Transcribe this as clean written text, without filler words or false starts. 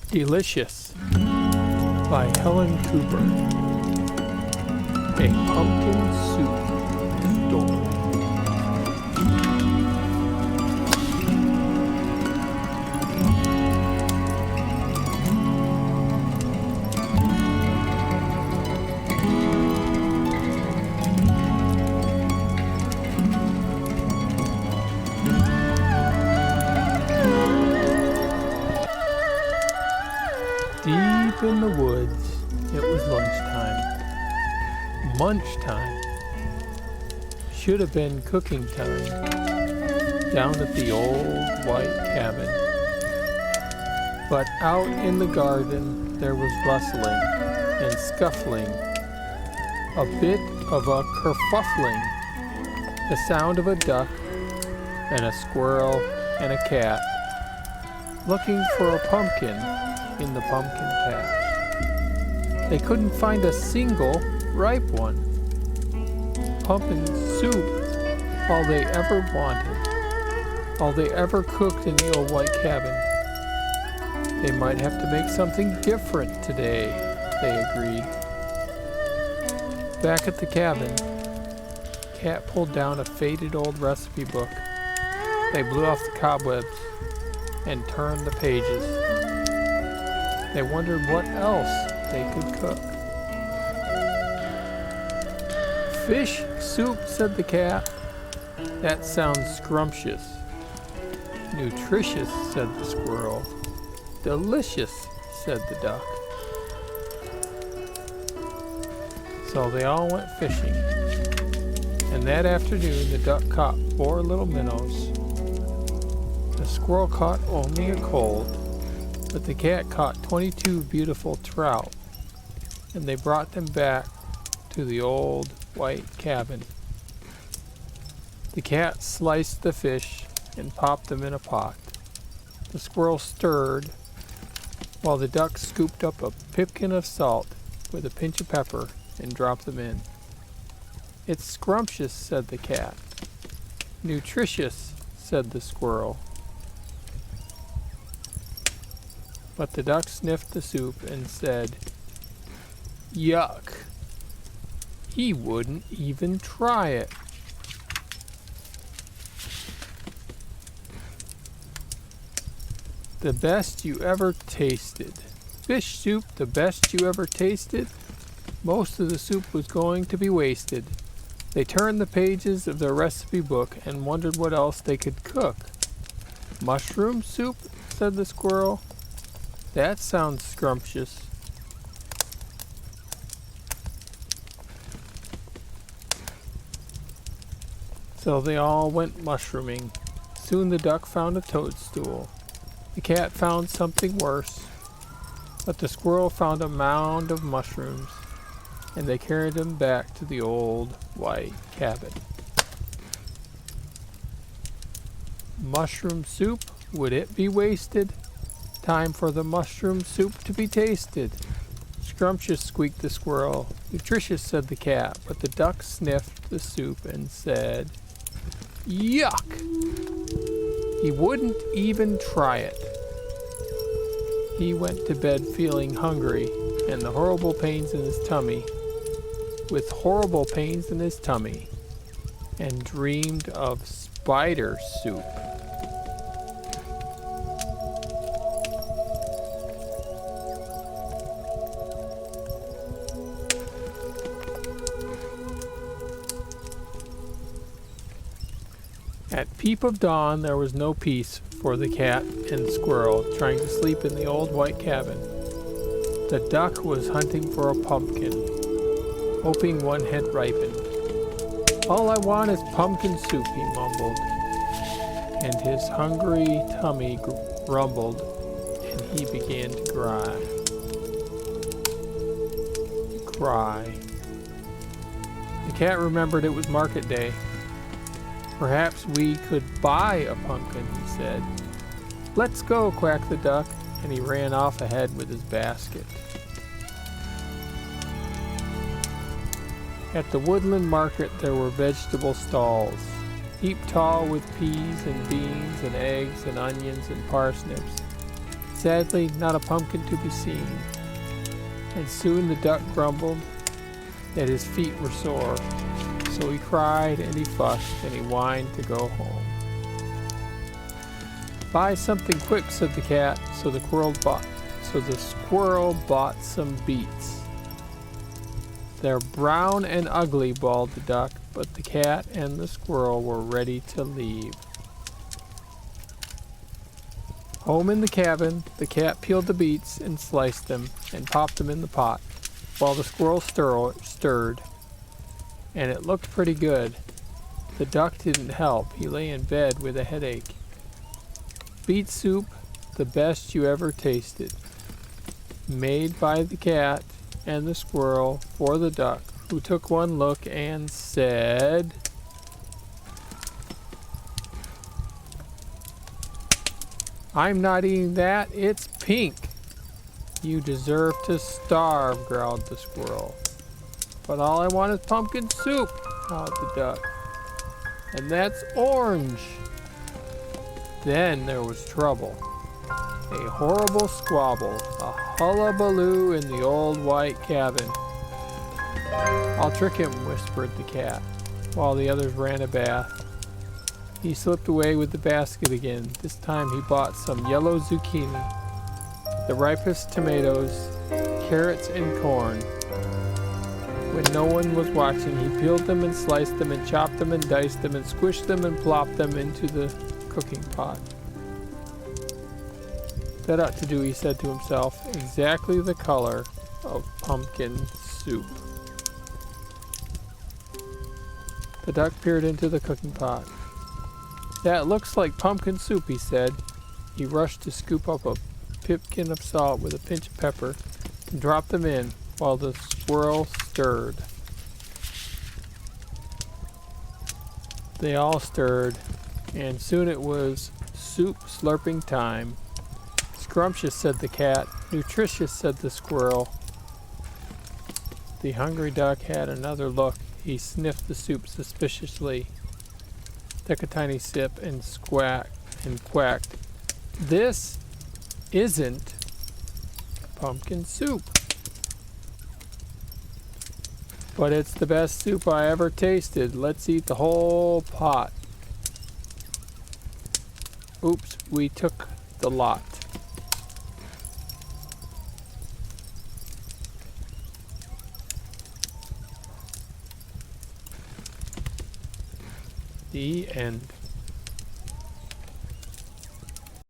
Delicious by Helen Cooper. A pumpkin soup story. Deep in the woods, it was lunchtime. Munch time. Should have been cooking time. Down at the old white cabin. But out in the garden there was rustling and scuffling. A bit of a kerfuffling. The sound of a duck and a squirrel and a cat looking for a pumpkin in the pumpkin patch. They couldn't find a single ripe one. Pumpkin soup, all they ever wanted, all they ever cooked in the old white cabin. They might have to make something different today, they agreed. Back at the cabin, Cat pulled down a faded old recipe book. They blew off the cobwebs and turned the pages. They wondered what else they could cook. Fish soup, said the cat. That sounds scrumptious. Nutritious, said the squirrel. Delicious, said the duck. So they all went fishing. And that afternoon the duck caught 4 little minnows. The squirrel caught only a cold. But the cat caught 22 beautiful trout, and they brought them back to the old white cabin. The cat sliced the fish and popped them in a pot. The squirrel stirred, while the duck scooped up a pipkin of salt with a pinch of pepper and dropped them in. It's scrumptious, said the cat. Nutritious, said the squirrel. But the duck sniffed the soup and said, Yuck! He wouldn't even try it. The best you ever tasted. Fish soup, the best you ever tasted? Most of the soup was going to be wasted. They turned the pages of their recipe book and wondered what else they could cook. Mushroom soup, said the squirrel. That sounds scrumptious. So they all went mushrooming. Soon the duck found a toadstool. The cat found something worse. But the squirrel found a mound of mushrooms, and they carried them back to the old white cabin. Mushroom soup, would it be wasted? Time for the mushroom soup to be tasted. Scrumptious, squeaked the squirrel. Nutritious, said the cat. But the duck sniffed the soup and said, Yuck! He wouldn't even try it. He went to bed feeling hungry and with horrible pains in his tummy, and dreamed of spider soup. At peep of dawn there was no peace for the cat and squirrel trying to sleep in the old white cabin. The duck was hunting for a pumpkin, hoping one had ripened. All I want is pumpkin soup, he mumbled, and his hungry tummy rumbled, and he began to cry. The cat remembered it was market day. Perhaps we could buy a pumpkin, he said. Let's go, quacked the duck, and he ran off ahead with his basket. At the woodland market there were vegetable stalls, heaped tall with peas and beans and eggs and onions and parsnips. sadly not a pumpkin to be seen. And soon the duck grumbled that his feet were sore. So he cried and he fussed and he whined to go home. Buy something quick, said the cat, so the squirrel bought some beets. They're brown and ugly, bawled the duck, but the cat and the squirrel were ready to leave. Home in the cabin, the cat peeled the beets and sliced them and popped them in the pot, while the squirrel stirred, and it looked pretty good. The duck didn't help. He lay in bed with a headache. Beet soup, the best you ever tasted. Made by the cat and the squirrel for the duck, who took one look and said, "I'm not eating that, it's pink." "You deserve to starve," growled the squirrel. "But all I want is pumpkin soup," howled the duck. "And that's orange." Then there was trouble. A horrible squabble, a hullabaloo in the old white cabin. "I'll trick him," whispered the cat, while the others ran a bath. He slipped away with the basket again. This time he bought some yellow zucchini, the ripest tomatoes, carrots, and corn. When no one was watching, he peeled them and sliced them and chopped them and diced them and squished them and plopped them into the cooking pot. "That ought to do," he said to himself, "exactly the color of pumpkin soup." The duck peered into the cooking pot. "That looks like pumpkin soup," he said. He rushed to scoop up a pipkin of salt with a pinch of pepper and dropped them in while the squirrel stirred. They all stirred, and soon it was soup slurping time. "Scrumptious," said the cat. "Nutritious," said the squirrel. The hungry duck had another look. He sniffed the soup suspiciously, took a tiny sip, and quacked. "This isn't pumpkin soup. But it's the best soup I ever tasted. Let's eat the whole pot." "Oops, we took the lot." The end.